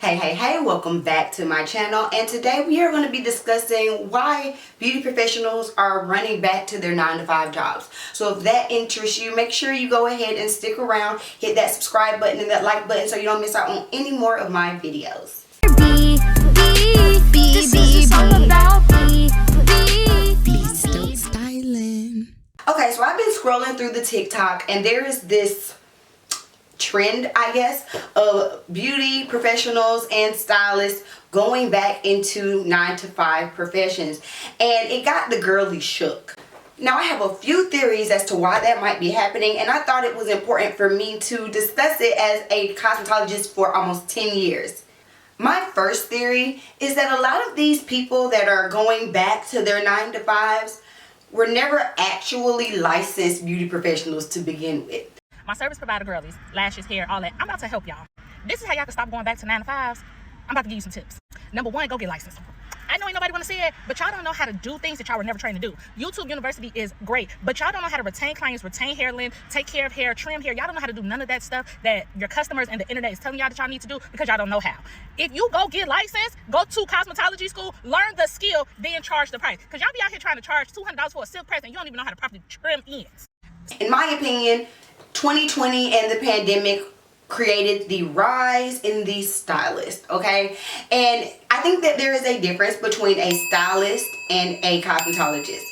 Hey, welcome back to my channel, and today we are going to be discussing why beauty professionals are running back to their 9-to-5 jobs. So if that interests you, make sure you go ahead and stick around, hit that subscribe button and that like button so you don't miss out on any more of my videos. Stokes styling. Okay, so I've been scrolling through the TikTok and there is this trend, I guess, of beauty professionals and stylists going back into 9-to-5 professions, and it got the girly shook. Now I have a few theories as to why that might be happening, and I thought it was important for me to discuss it as a cosmetologist for almost 10 years. My first theory is that a lot of these people that are going back to their 9-to-5s were never actually licensed beauty professionals to begin with. My service provider girlies, lashes, hair, all that. I'm about to help y'all. This is how y'all can stop going back to 9-to-5s. I'm about to give you some tips. Number one, go get licensed. I know ain't nobody want to say it, but y'all don't know how to do things that y'all were never trained to do. YouTube University is great, but y'all don't know how to retain clients, retain hair length, take care of hair, trim hair. Y'all don't know how to do none of that stuff that your customers and the internet is telling y'all that y'all need to do because y'all don't know how. If you go get licensed, go to cosmetology school, learn the skill, then charge the price. Because y'all be out here trying to charge $200 for a silk press and you don't even know how to properly trim ends. In my opinion, 2020 and the pandemic created the rise in the stylist, okay? And I think that there is a difference between a stylist and a cosmetologist.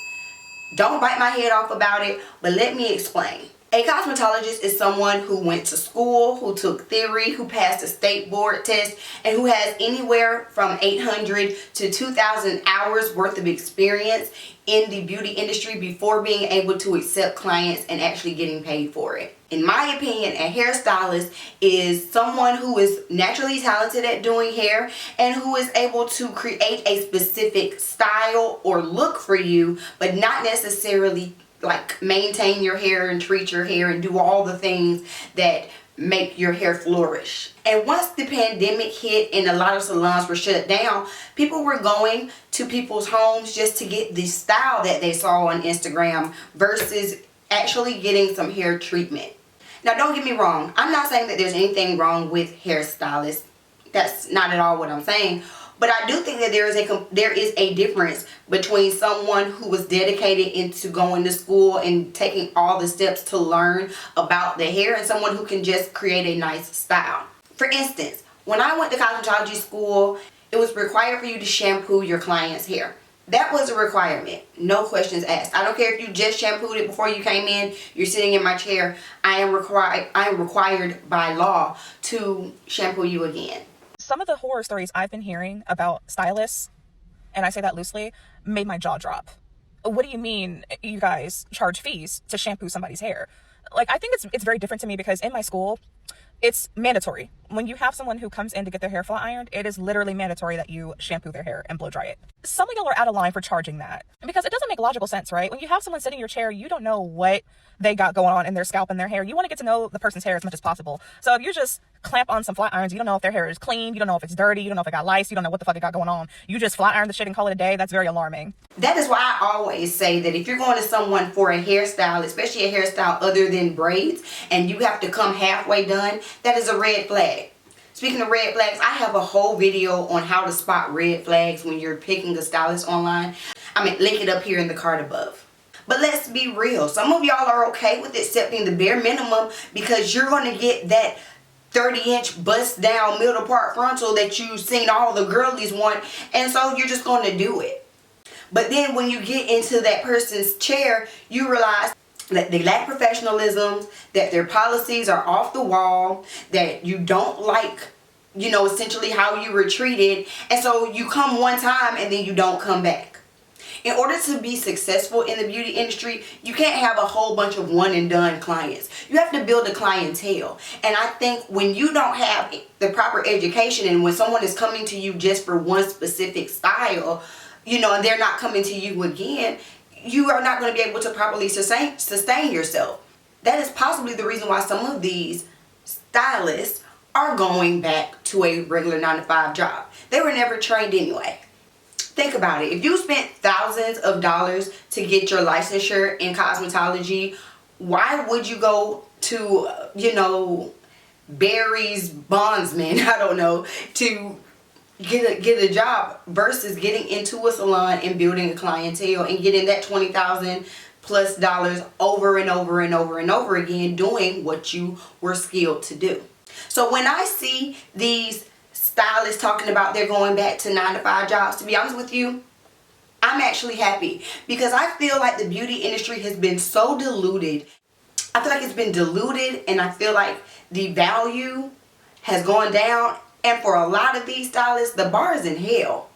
Don't bite my head off about it, but let me explain. A cosmetologist is someone who went to school, who took theory, who passed a state board test, and who has anywhere from 800 to 2,000 hours worth of experience in the beauty industry before being able to accept clients and actually getting paid for it. In my opinion, a hairstylist is someone who is naturally talented at doing hair and who is able to create a specific style or look for you, but not necessarily like maintain your hair and treat your hair and do all the things that make your hair flourish. And once the pandemic hit and a lot of salons were shut down, people were going to people's homes just to get the style that they saw on Instagram versus actually getting some hair treatment. Now don't get me wrong, I'm not saying that there's anything wrong with hairstylists. That's not at all what I'm saying. But I do think that there is a difference between someone who was dedicated into going to school and taking all the steps to learn about the hair and someone who can just create a nice style. For instance, when I went to cosmetology school, it was required for you to shampoo your client's hair. That was a requirement, no questions asked. I don't care if you just shampooed it before you came in, you're sitting in my chair. I am required by law to shampoo you again. Some of the horror stories I've been hearing about stylists, and I say that loosely, made my jaw drop. What do you mean you guys charge fees to shampoo somebody's hair? Like, I think it's very different to me because in my school, it's mandatory. When you have someone who comes in to get their hair flat ironed, it is literally mandatory that you shampoo their hair and blow dry it. Some of y'all are out of line for charging that because it doesn't make logical sense, right? When you have someone sitting in your chair, you don't know what they got going on in their scalp and their hair. You want to get to know the person's hair as much as possible. So if you just clamp on some flat irons, you don't know if their hair is clean, you don't know if it's dirty, you don't know if it got lice, you don't know what the fuck it got going on. You just flat iron the shit and call it a day. That's very alarming. That is why I always say that if you're going to someone for a hairstyle, especially a hairstyle other than braids, and you have to come halfway done, that is a red flag. Speaking of red flags, I have a whole video on how to spot red flags when you're picking a stylist online. Link it up here in the card above. But let's be real. Some of y'all are okay with accepting the bare minimum because you're going to get that 30-inch bust down middle part frontal that you've seen all the girlies want, and so you're just going to do it. But then when you get into that person's chair, you realize that they lack professionalism, that their policies are off the wall, that you don't like, essentially how you were treated, and so you come one time and then you don't come back. In order to be successful in the beauty industry, you can't have a whole bunch of one and done clients. You have to build a clientele. And I think when you don't have the proper education and when someone is coming to you just for one specific style, and they're not coming to you again, you are not going to be able to properly sustain yourself. That is possibly the reason why some of these stylists are going back to a regular 9-to-5 job. They were never trained anyway. Think about it. If you spent thousands of dollars to get your licensure in cosmetology, why would you go to, Barry's bondsman, I don't know, to get a job versus getting into a salon and building a clientele and getting that $20,000 plus dollars over and over and over and over again, doing what you were skilled to do. So when I see these stylists talking about they're going back to 9-to-5 jobs, to be honest with you, I'm actually happy, because I feel like the beauty industry has been so diluted. I feel like it's been diluted, and I feel like the value has gone down, and for a lot of these stylists, the bar is in hell.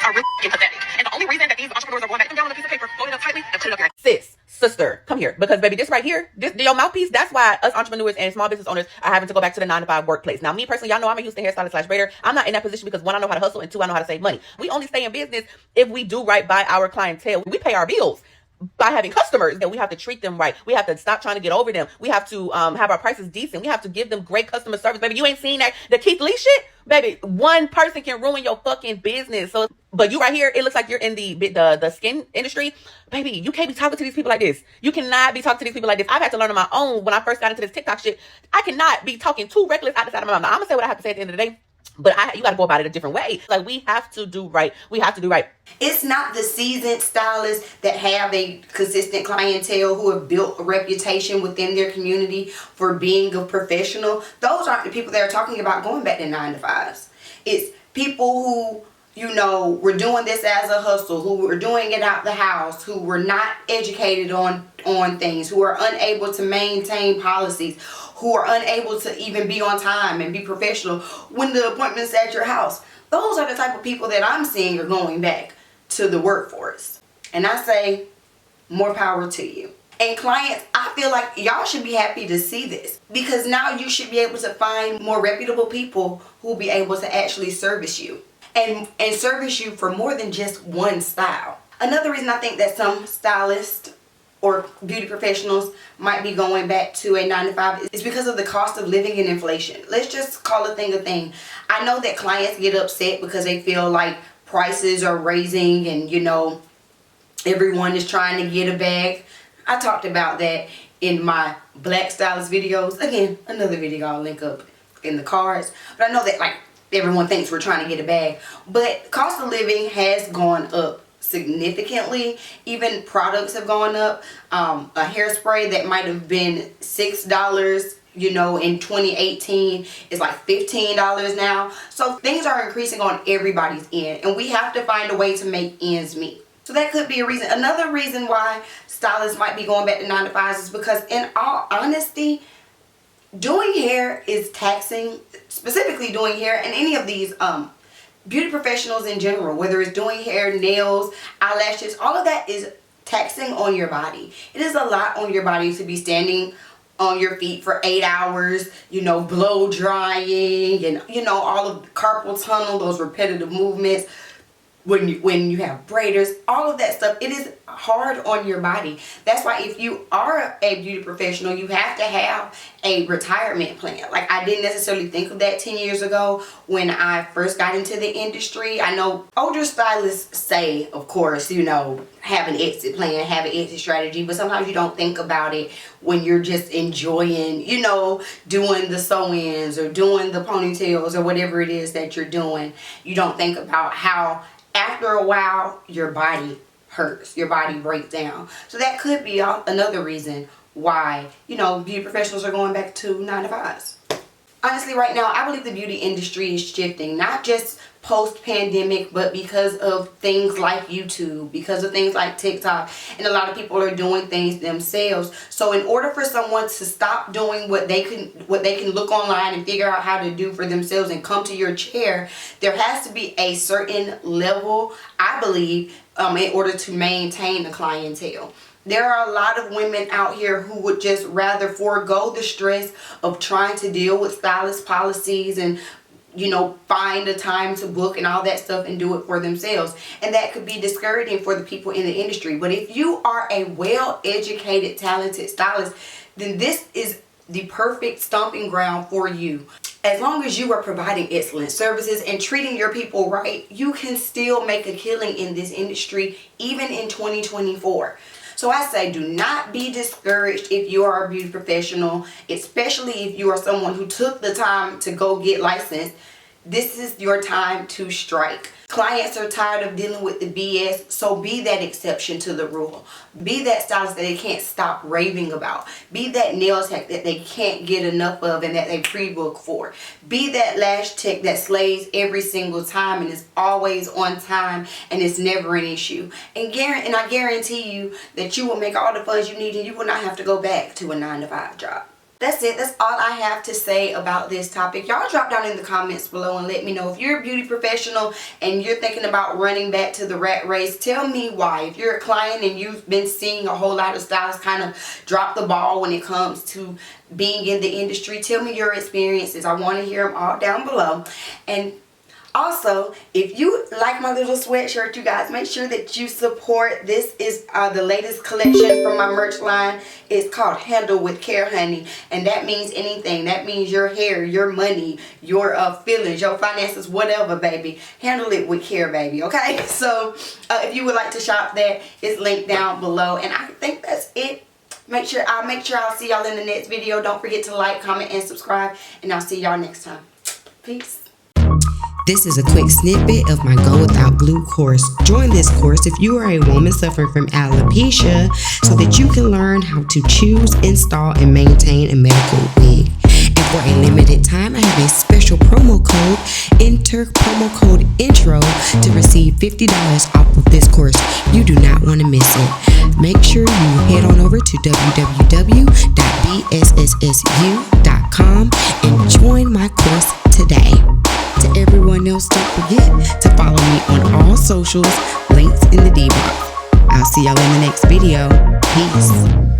Are really pathetic. And the only reason that these entrepreneurs are going back down on a piece of paper, fold it up tightly, and put it up your sis, sister, come here. Because baby, this right here, this your mouthpiece, that's why us entrepreneurs and small business owners are having to go back to the 9-to-5 workplace. Now, me personally, y'all know I'm a Houston hairstylist / braider. I'm not in that position because 1, I know how to hustle, and 2, I know how to save money. We only stay in business if we do right by our clientele. We pay our bills by having customers, and we have to treat them right. We have to stop trying to get over them. We have to have our prices decent. We have to give them great customer service. Baby, you ain't seen that the Keith Lee shit? Baby, one person can ruin your fucking business. So, but you right here, it looks like you're in the skin industry. Baby, you can't be talking to these people like this. You cannot be talking to these people like this. I've had to learn on my own when I first got into this TikTok shit. I cannot be talking too reckless out the side of my mouth. Now, I'm gonna say what I have to say at the end of the day, but you got to go about it a different way. Like, we have to do right. We have to do right. It's not the seasoned stylists that have a consistent clientele who have built a reputation within their community for being a professional. Those aren't the people that are talking about going back to 9-to-5s. It's people who, you know, were doing this as a hustle, who were doing it out the house, who were not educated on things, who are unable to maintain policies, who are unable to even be on time and be professional when the appointment's at your house. Those are the type of people that I'm seeing are going back to the workforce. And I say, more power to you. And clients, I feel like y'all should be happy to see this, because now you should be able to find more reputable people who will be able to actually service you and service you for more than just one style. Another reason I think that some stylists or beauty professionals might be going back to a 9-to-5 is because of the cost of living and inflation. Let's just call a thing a thing. I know that clients get upset because they feel like prices are raising and, you know, everyone is trying to get a bag. I talked about that in my Black Stylist videos. Again, another video I'll link up in the cards. But I know that, like, everyone thinks we're trying to get a bag. But cost of living has gone up significantly. Even products have gone up. A hairspray that might have been $6, you know, in 2018 is like $15 now. So things are increasing on everybody's end, and we have to find a way to make ends meet. So that could be a reason. Another reason why stylists might be going back to 9-to-5s is because, in all honesty, doing hair is taxing. Specifically doing hair, and any of these beauty professionals in general, whether it's doing hair, nails, eyelashes, all of that is taxing on your body. It is a lot on your body to be standing on your feet for 8 hours, you know, blow drying, and, you know, all of the carpal tunnel, those repetitive movements. When you have braiders, all of that stuff, it is hard on your body. That's why if you are a beauty professional, you have to have a retirement plan. Like, I didn't necessarily think of that 10 years ago when I first got into the industry. I know older stylists say, of course, you know, have an exit plan, have an exit strategy, but sometimes you don't think about it when you're just enjoying, you know, doing the sew-ins or doing the ponytails or whatever it is that you're doing. You don't think about how after a while your body hurts, your body breaks down. So that could be another reason why, you know, beauty professionals are going back to 9-to-5s. Honestly, right now, I believe the beauty industry is shifting, not just post-pandemic, but because of things like YouTube, because of things like TikTok, and a lot of people are doing things themselves. So in order for someone to stop doing what they can look online and figure out how to do for themselves and come to your chair, there has to be a certain level, I believe, in order to maintain the clientele. There are a lot of women out here who would just rather forego the stress of trying to deal with stylist policies and, you know, find a time to book and all that stuff and do it for themselves. And that could be discouraging for the people in the industry. But if you are a well-educated, talented stylist, then this is the perfect stomping ground for you. As long as you are providing excellent services and treating your people right, you can still make a killing in this industry, even in 2024. So I say, do not be discouraged if you are a beauty professional, especially if you are someone who took the time to go get licensed. This is your time to strike. Clients are tired of dealing with the BS, so be that exception to the rule. Be that stylist that they can't stop raving about. Be that nail tech that they can't get enough of and that they pre-book for. Be that lash tech that slays every single time and is always on time and is never an issue. And I guarantee you that you will make all the funds you need and you will not have to go back to a 9-to-5 job. That's it. That's all I have to say about this topic. Y'all drop down in the comments below and let me know if you're a beauty professional and you're thinking about running back to the rat race. Tell me why. If you're a client and you've been seeing a whole lot of stylists kind of drop the ball when it comes to being in the industry, tell me your experiences. I want to hear them all down below. And also, if you like my little sweatshirt, you guys, make sure that you support. This is the latest collection from my merch line. It's called Handle with Care, honey. And that means anything. That means your hair, your money, your feelings, your finances, whatever, baby. Handle it with care, baby, okay? So, if you would like to shop that, it's linked down below. And I think that's it. I'll make sure I'll see y'all in the next video. Don't forget to like, comment, and subscribe. And I'll see y'all next time. Peace. This is a quick snippet of my Go Without Glue course. Join this course if you are a woman suffering from alopecia so that you can learn how to choose, install, and maintain a medical wig. And for a limited time, I have a special promo code. Enter promo code INTRO to receive $50 off of this course. You do not want to miss it. Make sure you head on over to www.bssu.com and join my course today. To everyone else, don't forget to follow me on all socials, links in the D box. I'll see y'all in the next video. Peace.